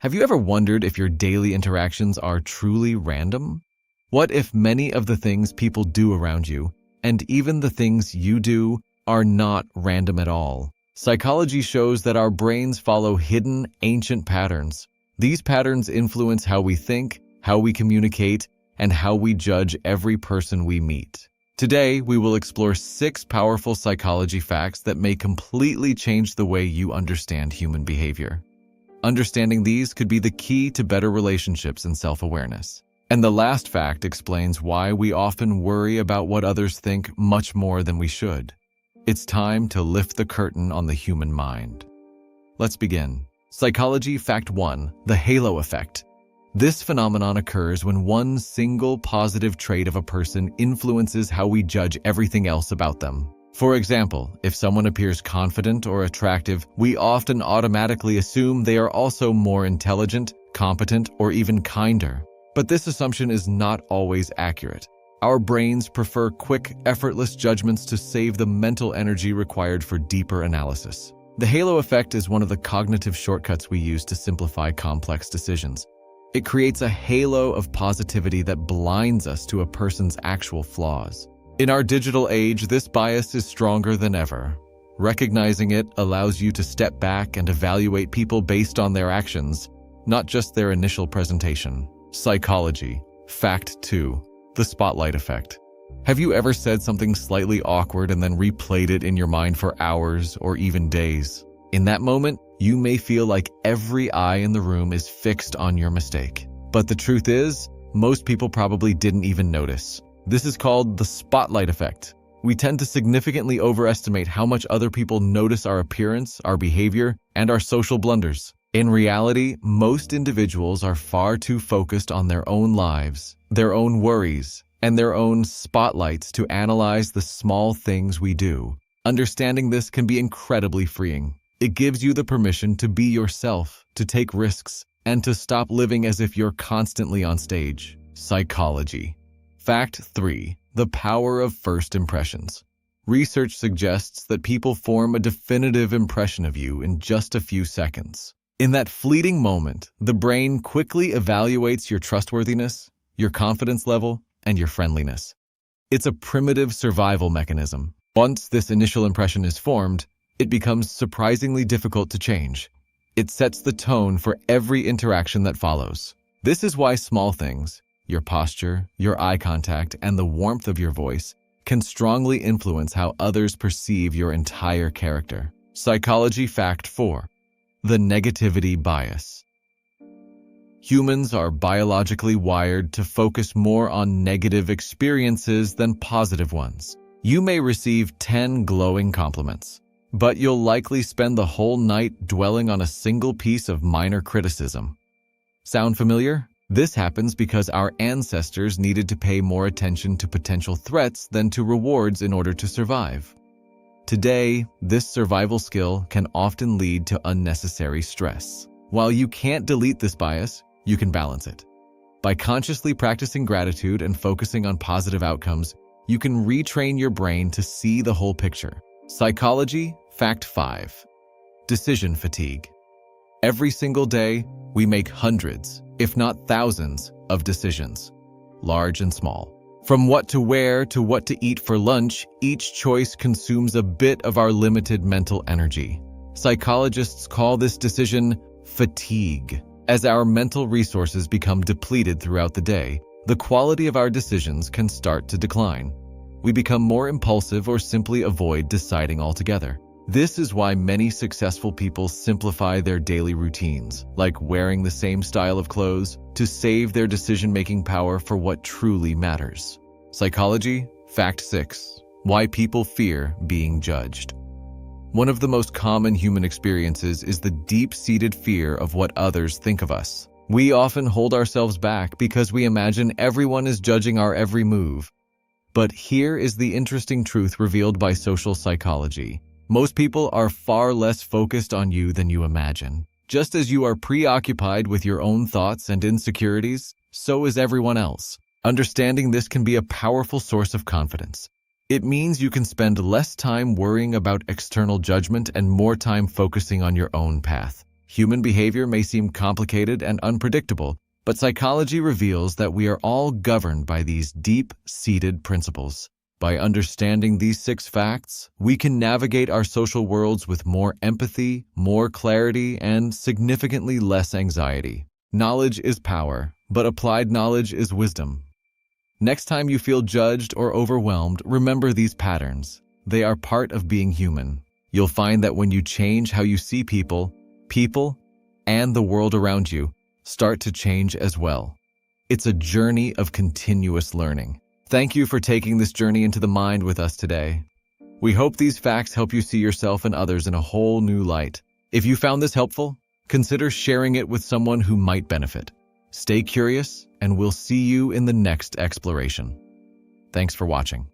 Have you ever wondered if your daily interactions are truly random? What if many of the things people do around you, and even the things you do, are not random at all? Psychology shows that our brains follow hidden, ancient patterns. These patterns influence how we think, how we communicate, and how we judge every person we meet. Today, we will explore 6 powerful psychology facts that may completely change the way you understand human behavior. Understanding these could be the key to better relationships and self-awareness. And the last fact explains why we often worry about what others think much more than we should. It's time to lift the curtain on the human mind. Let's begin. Psychology Fact 1: The halo effect. This phenomenon occurs when one single positive trait of a person influences how we judge everything else about them. For example, if someone appears confident or attractive, we often automatically assume they are also more intelligent, competent, or even kinder. But this assumption is not always accurate. Our brains prefer quick, effortless judgments to save the mental energy required for deeper analysis. The halo effect is one of the cognitive shortcuts we use to simplify complex decisions. It creates a halo of positivity that blinds us to a person's actual flaws. In our digital age, this bias is stronger than ever. Recognizing it allows you to step back and evaluate people based on their actions, not just their initial presentation. Psychology Fact 2: The spotlight effect. Have you ever said something slightly awkward and then replayed it in your mind for hours or even days? In that moment, you may feel like every eye in the room is fixed on your mistake. But the truth is, most people probably didn't even notice. This is called the spotlight effect. We tend to significantly overestimate how much other people notice our appearance, our behavior, and our social blunders. In reality, most individuals are far too focused on their own lives, their own worries, and their own spotlights to analyze the small things we do. Understanding this can be incredibly freeing. It gives you the permission to be yourself, to take risks, and to stop living as if you're constantly on stage. Psychology Fact 3: The power of first impressions. Research suggests that people form a definitive impression of you in just a few seconds. In that fleeting moment, the brain quickly evaluates your trustworthiness, your confidence level, and your friendliness. It's a primitive survival mechanism. Once this initial impression is formed, it becomes surprisingly difficult to change. It sets the tone for every interaction that follows. This is why small things, your posture, your eye contact, and the warmth of your voice, can strongly influence how others perceive your entire character. Psychology Fact 4: The negativity bias. Humans are biologically wired to focus more on negative experiences than positive ones. You may receive 10 glowing compliments, but you'll likely spend the whole night dwelling on a single piece of minor criticism. Sound familiar? This happens because our ancestors needed to pay more attention to potential threats than to rewards in order to survive. Today, this survival skill can often lead to unnecessary stress. While you can't delete this bias, you can balance it. By consciously practicing gratitude and focusing on positive outcomes, you can retrain your brain to see the whole picture. Psychology Fact 5: Decision fatigue. Every single day, we make hundreds, if not thousands, of decisions, large and small. From what to wear to what to eat for lunch, each choice consumes a bit of our limited mental energy. Psychologists call this decision fatigue. As our mental resources become depleted throughout the day, the quality of our decisions can start to decline. We become more impulsive or simply avoid deciding altogether. This is why many successful people simplify their daily routines, like wearing the same style of clothes, to save their decision-making power for what truly matters. Psychology Fact 6: Why people fear being judged. One of the most common human experiences is the deep-seated fear of what others think of us. We often hold ourselves back because we imagine everyone is judging our every move. But here is the interesting truth revealed by social psychology. Most people are far less focused on you than you imagine. Just as you are preoccupied with your own thoughts and insecurities, so is everyone else. Understanding this can be a powerful source of confidence. It means you can spend less time worrying about external judgment and more time focusing on your own path. Human behavior may seem complicated and unpredictable, but psychology reveals that we are all governed by these deep-seated principles. By understanding these 6 facts, we can navigate our social worlds with more empathy, more clarity, and significantly less anxiety. Knowledge is power, but applied knowledge is wisdom. Next time you feel judged or overwhelmed, remember these patterns. They are part of being human. You'll find that when you change how you see people, and the world around you start to change as well. It's a journey of continuous learning. Thank you for taking this journey into the mind with us today. We hope these facts help you see yourself and others in a whole new light. If you found this helpful, consider sharing it with someone who might benefit. Stay curious, and we'll see you in the next exploration. Thanks for watching.